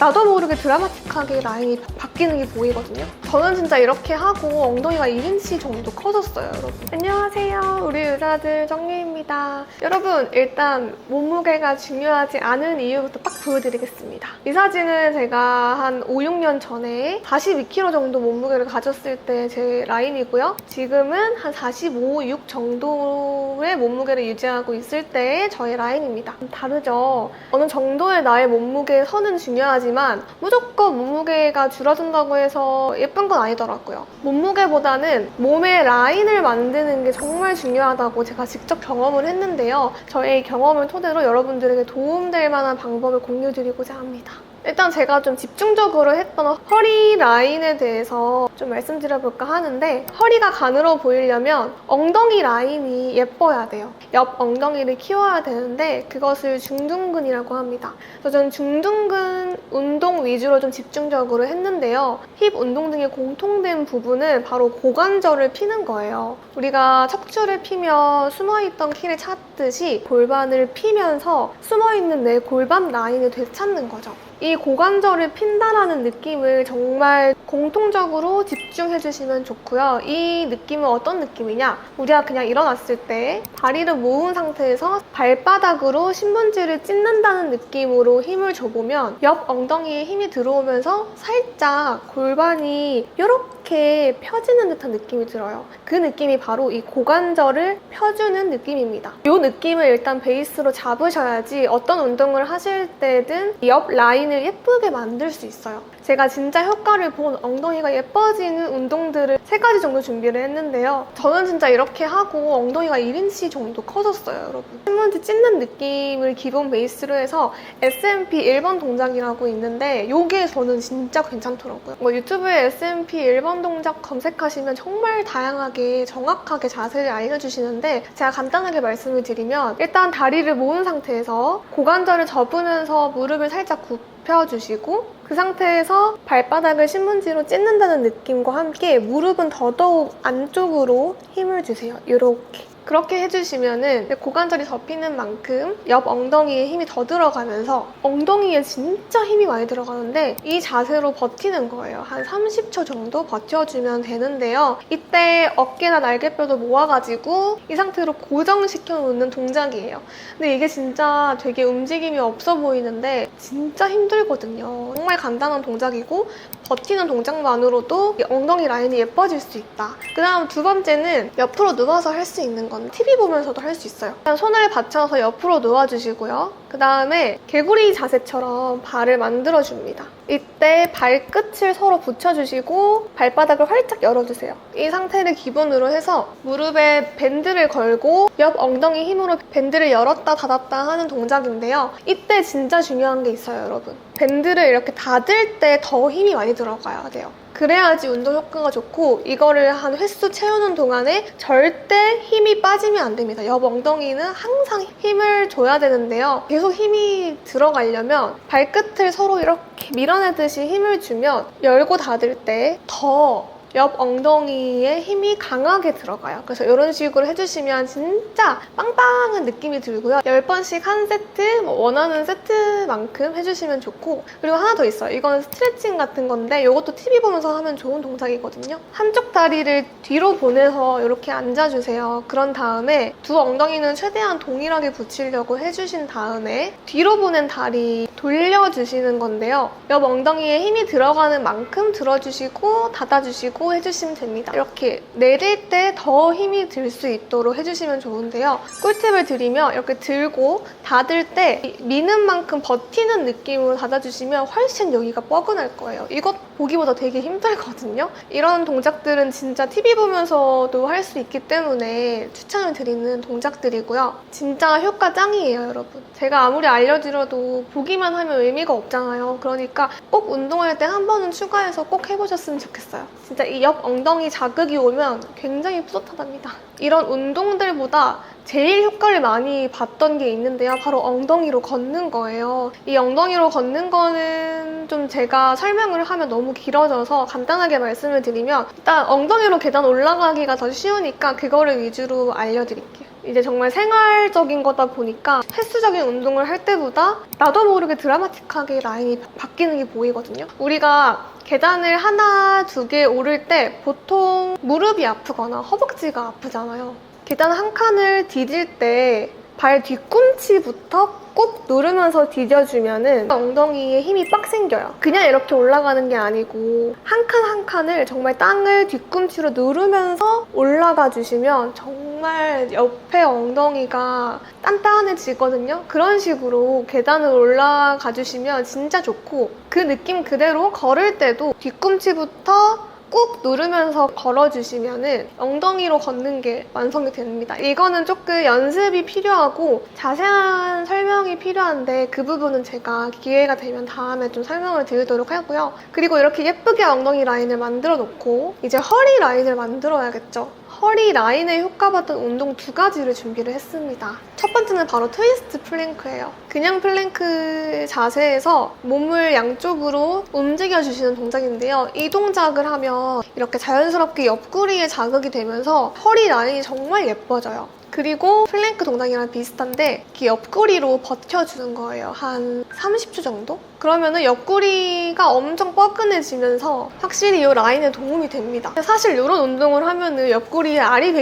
나도 모르게 드라마틱하게 라인이 바뀌는 게 보이거든요. 저는 진짜 이렇게 하고 엉덩이가 1인치 정도 커졌어요, 여러분. 안녕하세요. 우리 의사들 정리입니다. 여러분, 일단 몸무게가 중요하지 않은 이유부터 딱 보여드리겠습니다. 이 사진은 제가 한 5, 6년 전에 42kg 정도 몸무게를 가졌을 때 제 라인이고요. 지금은 한 45, 6 정도의 몸무게를 유지하고 있을 때의 저의 라인입니다. 다르죠? 어느 정도의 나의 몸무게 선은 중요하지만 무조건 몸무게가 줄어든다고 해서 예쁜 건 아니더라고요. 몸무게보다는 몸의 라인을 만드는 게 정말 중요하다고 제가 직접 경험을 했는데요. 저의 경험을 토대로 여러분들에게 도움될 만한 방법을 공유드리고자 합니다. 일단 제가 좀 집중적으로 했던 허리 라인에 대해서 좀 말씀드려볼까 하는데, 허리가 가늘어 보이려면 엉덩이 라인이 예뻐야 돼요. 옆 엉덩이를 키워야 되는데 그것을 중둔근이라고 합니다. 그래서 저는 중둔근 운동 위주로 좀 집중적으로 했는데요. 힙 운동 등의 공통된 부분은 바로 고관절을 피는 거예요. 우리가 척추를 피며 숨어있던 키를 찾듯이 골반을 피면서 숨어있는 내 골반 라인을 되찾는 거죠. 이 고관절을 핀다라는 느낌을 정말 공통적으로 집중해 주시면 좋고요. 이 느낌은 어떤 느낌이냐? 우리가 그냥 일어났을 때 다리를 모은 상태에서 발바닥으로 신문지를 찢는다는 느낌으로 힘을 줘보면 옆 엉덩이에 힘이 들어오면서 살짝 골반이 이렇게 펴지는 듯한 느낌이 들어요. 그 느낌이 바로 이 고관절을 펴주는 느낌입니다. 이 느낌을 일단 베이스로 잡으셔야지 어떤 운동을 하실 때든 옆 라인을 예쁘게 만들 수 있어요. 제가 진짜 효과를 본 엉덩이가 예뻐지는 운동들을 3가지 정도 준비를 했는데요. 저는 진짜 이렇게 하고 엉덩이가 1인치 정도 커졌어요, 여러분. 신문지 찢는 느낌을 기본 베이스로 해서 SMP 1번 동작이라고 있는데 이게 저는 진짜 괜찮더라고요. 유튜브에 SMP 1번 동작 검색하시면 정말 다양하게 정확하게 자세를 알려주시는데, 제가 간단하게 말씀을 드리면 일단 다리를 모은 상태에서 고관절을 접으면서 무릎을 살짝 굽혀주시고 그 상태에서 발바닥을 신문지로 찢는다는 느낌과 함께 무릎은 더더욱 안쪽으로 힘을 주세요. 이렇게. 그렇게 해주시면은 고관절이 접히는 만큼 옆 엉덩이에 힘이 더 들어가면서 엉덩이에 진짜 힘이 많이 들어가는데 이 자세로 버티는 거예요. 한 30초 정도 버텨주면 되는데요. 이때 어깨나 날개뼈도 모아가지고 이 상태로 고정시켜 놓는 동작이에요. 근데 이게 진짜 되게 움직임이 없어 보이는데 진짜 힘들거든요. 정말 간단한 동작이고 버티는 동작만으로도 엉덩이 라인이 예뻐질 수 있다. 그 다음 2번째는 옆으로 누워서 할 수 있는 건 TV 보면서도 할 수 있어요. 일단 손을 받쳐서 옆으로 누워주시고요. 그 다음에 개구리 자세처럼 발을 만들어줍니다. 이때 발끝을 서로 붙여주시고 발바닥을 활짝 열어주세요. 이 상태를 기본으로 해서 무릎에 밴드를 걸고 옆 엉덩이 힘으로 밴드를 열었다 닫았다 하는 동작인데요. 이때 진짜 중요한 게 있어요, 여러분. 밴드를 이렇게 닫을 때 더 힘이 많이 들어가야 돼요. 그래야지 운동 효과가 좋고, 이거를 한 횟수 채우는 동안에 절대 힘이 빠지면 안 됩니다. 옆 엉덩이는 항상 힘을 줘야 되는데요. 계속 힘이 들어가려면 발끝을 서로 이렇게 밀어내듯이 힘을 주면 열고 닫을 때 더 옆 엉덩이에 힘이 강하게 들어가요. 그래서 이런 식으로 해주시면 진짜 빵빵한 느낌이 들고요. 10번씩 한 세트, 원하는 세트만큼 해주시면 좋고, 그리고 하나 더 있어요. 이건 스트레칭 같은 건데 이것도 TV 보면서 하면 좋은 동작이거든요. 한쪽 다리를 뒤로 보내서 이렇게 앉아주세요. 그런 다음에 두 엉덩이는 최대한 동일하게 붙이려고 해주신 다음에 뒤로 보낸 다리 돌려주시는 건데요. 옆 엉덩이에 힘이 들어가는 만큼 들어주시고 닫아주시고 해주시면 됩니다. 이렇게 내릴 때 더 힘이 들 수 있도록 해주시면 좋은데요. 꿀팁을 드리면 이렇게 들고 닫을 때 미는 만큼 버티는 느낌으로 닫아주시면 훨씬 여기가 뻐근할 거예요. 이것 보기보다 되게 힘들거든요. 이런 동작들은 진짜 TV 보면서도 할 수 있기 때문에 추천을 드리는 동작들이고요. 진짜 효과 짱이에요, 여러분. 제가 아무리 알려드려도 보기만 하면 의미가 없잖아요. 그러니까 꼭 운동할 때 한 번은 추가해서 꼭 해보셨으면 좋겠어요. 진짜 이 옆 엉덩이 자극이 오면 굉장히 뿌듯하답니다. 이런 운동들보다 제일 효과를 많이 봤던 게 있는데요. 바로 엉덩이로 걷는 거예요. 이 엉덩이로 걷는 거는 좀 제가 설명을 하면 너무 길어져서 간단하게 말씀을 드리면, 일단 엉덩이로 계단 올라가기가 더 쉬우니까 그거를 위주로 알려드릴게요. 이제 정말 생활적인 거다 보니까 횟수적인 운동을 할 때보다 나도 모르게 드라마틱하게 라인이 바뀌는 게 보이거든요. 우리가 계단을 하나, 두 개 오를 때 보통 무릎이 아프거나 허벅지가 아프잖아요. 계단 한 칸을 디딜 때 발 뒤꿈치부터 꾹 누르면서 디뎌주면은 엉덩이에 힘이 빡 생겨요. 그냥 이렇게 올라가는 게 아니고 한 칸 한 칸을 정말 땅을 뒤꿈치로 누르면서 올라가 주시면 정말 옆에 엉덩이가 단단해지거든요. 그런 식으로 계단을 올라가 주시면 진짜 좋고, 그 느낌 그대로 걸을 때도 뒤꿈치부터 꾹 누르면서 걸어주시면은 엉덩이로 걷는 게 완성이 됩니다. 이거는 조금 연습이 필요하고 자세한 설명이 필요한데 그 부분은 제가 기회가 되면 다음에 좀 설명을 드리도록 하고요. 그리고 이렇게 예쁘게 엉덩이 라인을 만들어 놓고 이제 허리 라인을 만들어야겠죠. 허리 라인에 효과받은 운동 2가지를 준비를 했습니다. 첫 번째는 바로 트위스트 플랭크예요. 그냥 플랭크 자세에서 몸을 양쪽으로 움직여주시는 동작인데요. 이 동작을 하면 이렇게 자연스럽게 옆구리에 자극이 되면서 허리 라인이 정말 예뻐져요. 그리고 플랭크 동작이랑 비슷한데 이렇게 옆구리로 버텨주는 거예요. 한 30초 정도? 그러면은 옆구리가 엄청 뻐근해지면서 확실히 이 라인에 도움이 됩니다. 사실 이런 운동을 하면은 옆구리에 알이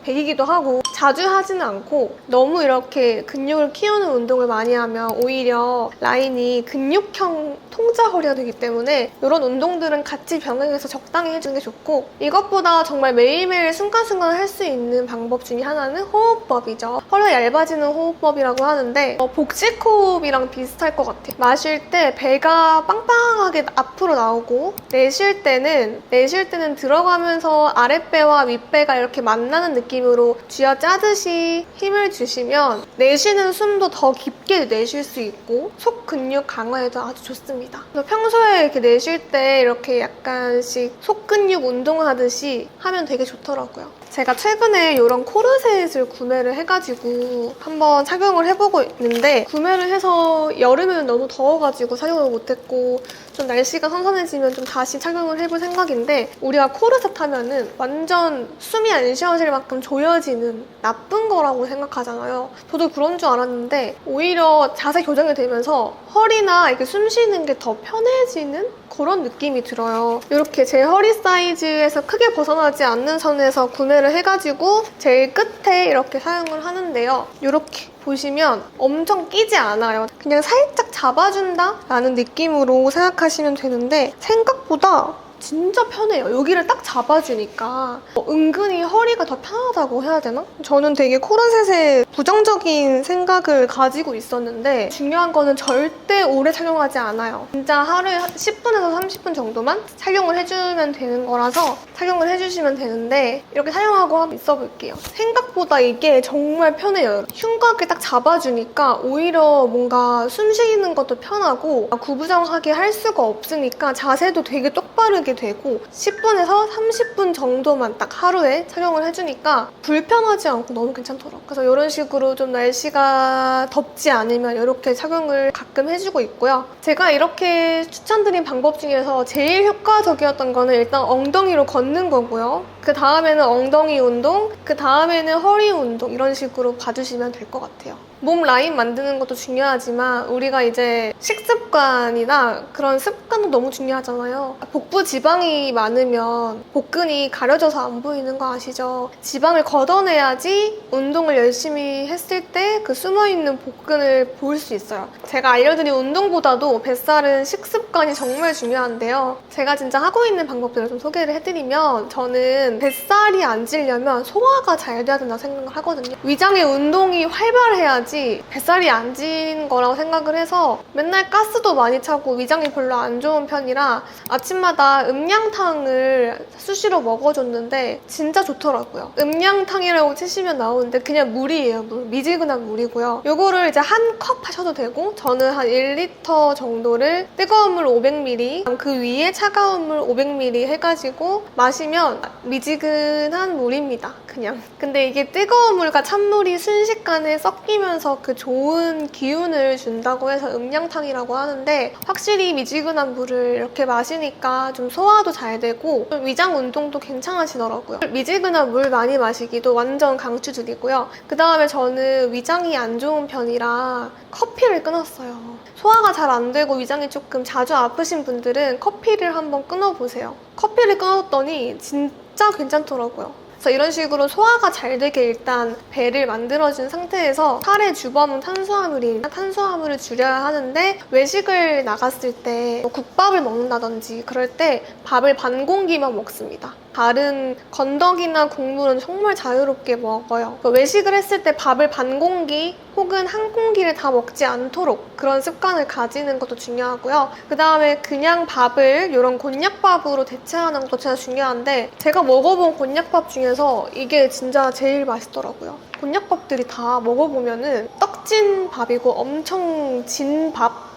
배기기도 하고 자주 하지는 않고, 너무 이렇게 근육을 키우는 운동을 많이 하면 오히려 라인이 근육형 통짜 허리가 되기 때문에 이런 운동들은 같이 병행해서 적당히 해주는 게 좋고, 이것보다 정말 매일매일 순간순간 할 수 있는 방법 중에 하나는 호흡법이죠. 허리가 얇아지는 호흡법이라고 하는데 복식 호흡이랑 비슷할 것 같아요. 마실 때 배가 빵빵하게 앞으로 나오고, 내쉴 때는 들어가면서 아랫배와 윗배가 이렇게 만나는 느낌으로 쥐어짜듯이 힘을 주시면 내쉬는 숨도 더 깊게 내쉴 수 있고 속 근육 강화에도 아주 좋습니다. 그래서 평소에 이렇게 내쉴 때 이렇게 약간씩 속 근육 운동하듯이 하면 되게 좋더라고요. 제가 최근에 이런 코르셋을 구매를 해가지고 한번 착용을 해보고 있는데, 구매를 해서 여름에는 너무 더워가지고 착용을 못했고 좀 날씨가 선선해지면 좀 다시 착용을 해볼 생각인데, 우리가 코르셋 하면은 완전 숨이 안 쉬어질 만큼 조여지는 나쁜 거라고 생각하잖아요. 저도 그런 줄 알았는데 오히려 자세 교정이 되면서 허리나 이렇게 숨 쉬는 게 더 편해지는 그런 느낌이 들어요. 이렇게 제 허리 사이즈에서 크게 벗어나지 않는 선에서 구매를 해가지고 제일 끝에 이렇게 사용을 하는데요. 이렇게 보시면 엄청 끼지 않아요. 그냥 살짝 잡아준다? 라는 느낌으로 생각하시면 되는데 생각보다 진짜 편해요. 여기를 딱 잡아주니까 은근히 허리가 더 편하다고 해야 되나? 저는 되게 코르셋에 부정적인 생각을 가지고 있었는데 중요한 거는 절대 오래 착용하지 않아요. 진짜 하루에 10분에서 30분 정도만 착용을 해주면 되는 거라서 착용을 해주시면 되는데, 이렇게 사용하고 한번 있어 볼게요. 생각보다 이게 정말 편해요. 흉곽을 딱 잡아주니까 오히려 뭔가 숨 쉬는 것도 편하고 구부정하게 할 수가 없으니까 자세도 되게 똑바르게 되고 10분에서 30분 정도만 딱 하루에 착용을 해주니까 불편하지 않고 너무 괜찮더라고요. 그래서 이런 식으로 좀 날씨가 덥지 않으면 이렇게 착용을 가끔 해주고 있고요. 제가 이렇게 추천드린 방법 중에서 제일 효과적이었던 거는 일단 엉덩이로 걷는 거고요. 그 다음에는 엉덩이 운동, 그 다음에는 허리 운동, 이런 식으로 봐주시면 될 것 같아요. 몸 라인 만드는 것도 중요하지만 우리가 이제 식습관이나 그런 습관도 너무 중요하잖아요. 복부 지방이 많으면 복근이 가려져서 안 보이는 거 아시죠? 지방을 걷어내야지 운동을 열심히 했을 때 그 숨어있는 복근을 볼 수 있어요. 제가 알려드린 운동보다도 뱃살은 식습관이 정말 중요한데요. 제가 진짜 하고 있는 방법들을 좀 소개를 해드리면, 저는 뱃살이 안 찌려면 소화가 잘 돼야 된다고 생각을 하거든요. 위장의 운동이 활발해야지 뱃살이 안 찐 거라고 생각을 해서 맨날 가스도 많이 차고 위장이 별로 안 좋은 편이라 아침마다 음양탕을 수시로 먹어줬는데 진짜 좋더라고요. 음양탕이라고 치시면 나오는데 그냥 물이에요. 미지근한 물이고요. 요거를 이제 한 컵 하셔도 되고, 저는 한 1리터 정도를 뜨거운 물 500ml, 그 위에 차가운 물 500ml 해가지고 마시면 미지근한 물입니다. 그냥. 근데 이게 뜨거운 물과 찬물이 순식간에 섞이면서 하면서 그 좋은 기운을 준다고 해서 음양탕이라고 하는데, 확실히 미지근한 물을 이렇게 마시니까 좀 소화도 잘 되고 좀 위장 운동도 괜찮아지더라고요. 미지근한 물 많이 마시기도 완전 강추드리고요. 그 다음에 저는 위장이 안 좋은 편이라 커피를 끊었어요. 소화가 잘 안 되고 위장이 조금 자주 아프신 분들은 커피를 한번 끊어보세요. 커피를 끊었더니 진짜 괜찮더라고요. 그래서 이런 식으로 소화가 잘 되게 일단 배를 만들어준 상태에서 살의 주범은 탄수화물이니까 탄수화물을 줄여야 하는데, 외식을 나갔을 때 국밥을 먹는다든지 그럴 때 밥을 반 공기만 먹습니다. 다른 건더기나 국물은 정말 자유롭게 먹어요. 외식을 했을 때 밥을 반 공기 혹은 한 공기를 다 먹지 않도록 그런 습관을 가지는 것도 중요하고요. 그 다음에 그냥 밥을 이런 곤약밥으로 대체하는 것도 진짜 중요한데, 제가 먹어본 곤약밥 중에서 이게 진짜 제일 맛있더라고요. 곤약밥들이 다 먹어보면은 떡진 밥이고 엄청 진 밥,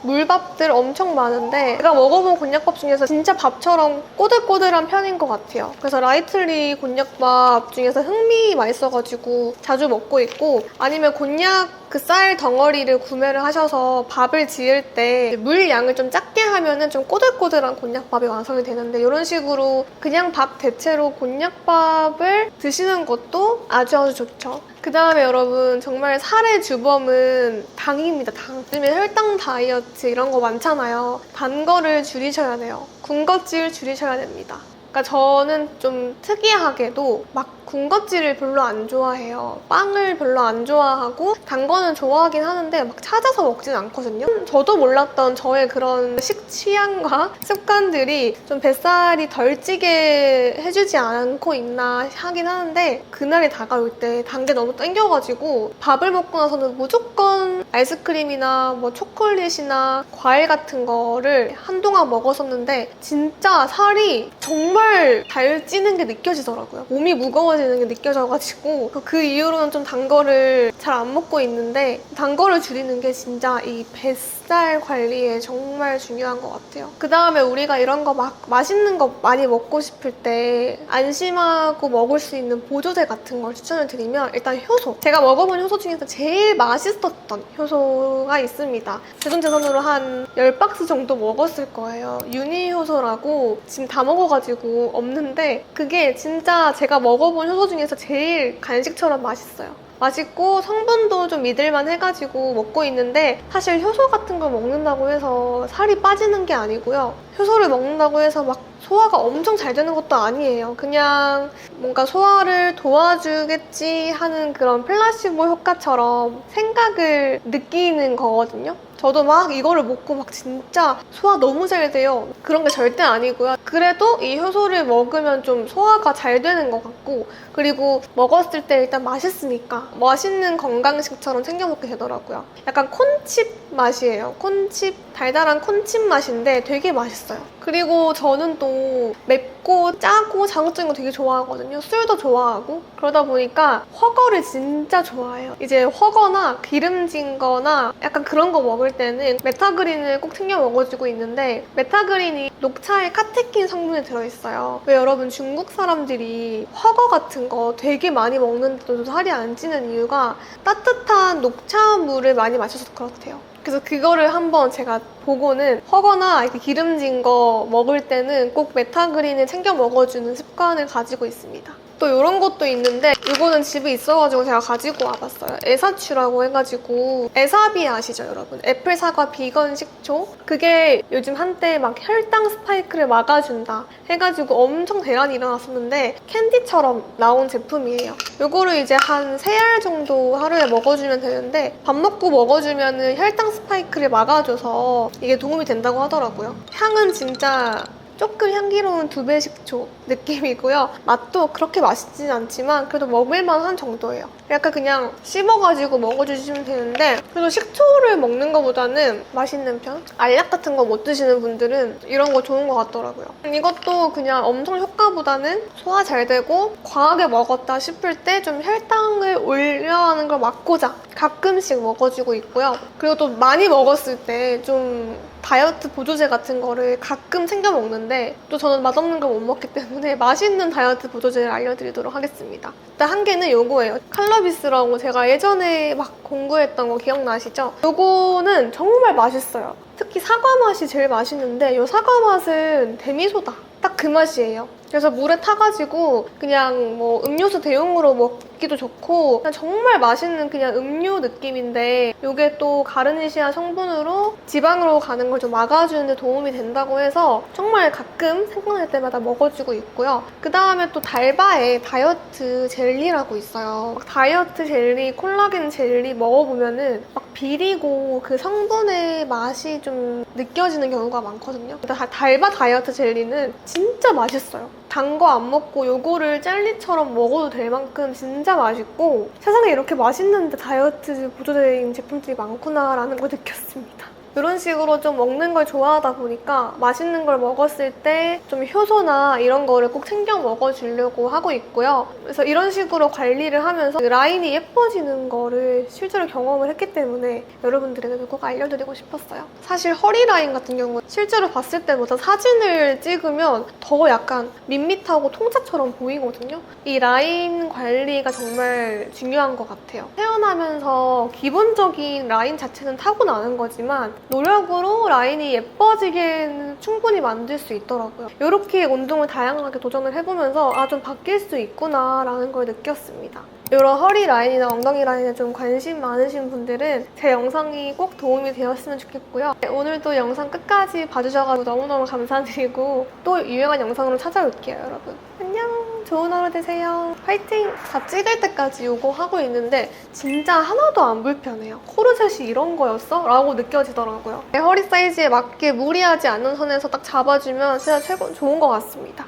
물밥들 엄청 많은데, 제가 먹어본 곤약밥 중에서 진짜 밥처럼 꼬들꼬들한 편인 것 같아요. 그래서 라이틀리 곤약밥 중에서 흑미 맛있어가지고 자주 먹고 있고, 아니면 곤약 그 쌀 덩어리를 구매를 하셔서 밥을 지을 때 물 양을 좀 작게 하면은 좀 꼬들꼬들한 곤약밥이 완성이 되는데, 이런 식으로 그냥 밥 대체로 곤약밥을 드시는 것도 아주 좋죠. 그 다음에 여러분, 정말 살의 주범은 당입니다. 당. 요즘에 혈당 다이어트 이런 거 많잖아요. 단 거를 줄이셔야 돼요. 군것질 줄이셔야 됩니다. 그러니까 저는 좀 특이하게도 막 군것질을 별로 안 좋아해요. 빵을 별로 안 좋아하고 단 거는 좋아하긴 하는데 막 찾아서 먹진 않거든요. 저도 몰랐던 저의 그런 식취향과 습관들이 좀 뱃살이 덜 찌게 해주지 않고 있나 하긴 하는데, 그날이 다가올 때 단 게 너무 땡겨가지고 밥을 먹고 나서는 무조건 아이스크림이나 뭐 초콜릿이나 과일 같은 거를 한동안 먹었었는데, 진짜 살이 정말 잘 찌는 게 느껴지더라고요. 몸이 무거워지는 게 느껴져가지고 그 이후로는 좀 단 거를 잘 안 먹고 있는데, 단 거를 줄이는 게 진짜 이 뱃살 관리에 정말 중요한 것 같아요. 그 다음에 우리가 이런 거 막 맛있는 거 많이 먹고 싶을 때 안심하고 먹을 수 있는 보조제 같은 걸 추천을 드리면, 일단 효소. 제가 먹어본 효소 중에서 제일 맛있었던 효소가 있습니다. 제 돈 재산으로 한 10박스 정도 먹었을 거예요. 유니효소라고 지금 다 먹어가지고 없는데, 그게 진짜 제가 먹어본 효소 중에서 제일 간식처럼 맛있어요. 맛있고 성분도 좀 믿을만 해가지고 먹고 있는데, 사실 효소 같은 걸 먹는다고 해서 살이 빠지는 게 아니고요. 효소를 먹는다고 해서 막 소화가 엄청 잘 되는 것도 아니에요. 그냥 뭔가 소화를 도와주겠지 하는 그런 플라시보 효과처럼 생각을 느끼는 거거든요. 저도 막 이거를 먹고 막 진짜 소화 너무 잘 돼요. 그런 게 절대 아니고요. 그래도 이 효소를 먹으면 좀 소화가 잘 되는 것 같고, 그리고 먹었을 때 일단 맛있으니까 맛있는 건강식처럼 챙겨 먹게 되더라고요. 약간 콘칩 맛이에요. 콘칩, 달달한 콘칩 맛인데 되게 맛있어요. 그리고 저는 또 맵고 짜고 자극적인 거 되게 좋아하거든요. 술도 좋아하고. 그러다 보니까 훠궈를 진짜 좋아해요. 이제 훠궈나 기름진 거나 약간 그런 거 먹을 때는 메타그린을 꼭 챙겨 먹어주고 있는데, 메타그린이 녹차에 카테킨 성분이 들어있어요. 왜 여러분, 중국 사람들이 훠궈 같은 거 되게 많이 먹는데도 살이 안 찌는 이유가 따뜻한 녹차물을 많이 마셔서 그렇대요. 그래서 그거를 한번 제가 보고는 훠궈나 이렇게 기름진 거 먹을 때는 꼭 메타그린을 챙겨 먹어주는 습관을 가지고 있습니다. 또 이런 것도 있는데, 이거는 집에 있어가지고 제가 가지고 와봤어요. 에사추라고 해가지고, 에사비 아시죠 여러분? 애플 사과 비건 식초? 그게 요즘 한때 막 혈당 스파이크를 막아준다 해가지고 엄청 대란이 일어났었는데, 캔디처럼 나온 제품이에요. 이거를 이제 한 3알 정도 하루에 먹어주면 되는데, 밥 먹고 먹어주면 혈당 스파이크를 막아줘서 이게 도움이 된다고 하더라고요. 향은 진짜 조금 향기로운 두배 식초 느낌이고요. 맛도 그렇게 맛있진 않지만 그래도 먹을만한 정도예요. 약간 그냥 씹어가지고 먹어주시면 되는데, 그래도 식초를 먹는 것보다는 맛있는 편? 알약 같은 거 못 드시는 분들은 이런 거 좋은 것 같더라고요. 이것도 그냥 엄청 효과보다는 소화 잘 되고 과하게 먹었다 싶을 때 좀 혈당을 올려하는 걸 막고자 가끔씩 먹어주고 있고요. 그리고 또 많이 먹었을 때 좀 다이어트 보조제 같은 거를 가끔 챙겨 먹는데 또 저는 맛없는 걸 못 먹기 때문에 맛있는 다이어트 보조제를 알려드리도록 하겠습니다. 일단 한 개는 요거예요. 칼라비스라고 제가 예전에 막 공부했던 거 기억나시죠? 요거는 정말 맛있어요. 특히 사과 맛이 제일 맛있는데 이 사과 맛은 데미소다. 딱 그 맛이에요. 그래서 물에 타가지고 그냥 뭐 음료수 대용으로 먹기도 좋고 그냥 정말 맛있는 그냥 음료 느낌인데 이게 또 가르니시아 성분으로 지방으로 가는 걸 좀 막아주는 데 도움이 된다고 해서 정말 가끔 생각날 때마다 먹어주고 있고요. 그 다음에 또 달바의 다이어트 젤리라고 있어요. 막 다이어트 젤리, 콜라겐 젤리 먹어보면은 막 비리고 그 성분의 맛이 좀 느껴지는 경우가 많거든요. 달바 다이어트 젤리는 진짜 맛있어요. 단 거 안 먹고 요거를 젤리처럼 먹어도 될 만큼 진짜 맛있고 세상에 이렇게 맛있는데 다이어트 보조제인 제품들이 많구나 라는 걸 느꼈습니다. 이런 식으로 좀 먹는 걸 좋아하다 보니까 맛있는 걸 먹었을 때 좀 효소나 이런 거를 꼭 챙겨 먹어주려고 하고 있고요. 그래서 이런 식으로 관리를 하면서 라인이 예뻐지는 거를 실제로 경험을 했기 때문에 여러분들에게도 꼭 알려드리고 싶었어요. 사실 허리 라인 같은 경우는 실제로 봤을 때보다 사진을 찍으면 더 약간 밋밋하고 통짜처럼 보이거든요. 이 라인 관리가 정말 중요한 것 같아요. 태어나면서 기본적인 라인 자체는 타고나는 거지만 노력으로 라인이 예뻐지게는 충분히 만들 수 있더라고요. 이렇게 운동을 다양하게 도전을 해보면서 아, 좀 바뀔 수 있구나 라는 걸 느꼈습니다. 이런 허리 라인이나 엉덩이 라인에 좀 관심 많으신 분들은 제 영상이 꼭 도움이 되었으면 좋겠고요. 오늘도 영상 끝까지 봐주셔서 너무너무 감사드리고 또 유용한 영상으로 찾아올게요, 여러분. 안녕! 좋은 하루 되세요. 화이팅! 다 찍을 때까지 이거 하고 있는데 진짜 하나도 안 불편해요. 코르셋이 이런 거였어? 라고 느껴지더라고요. 내 허리 사이즈에 맞게 무리하지 않는 선에서 딱 잡아주면 진짜 좋은 것 같습니다.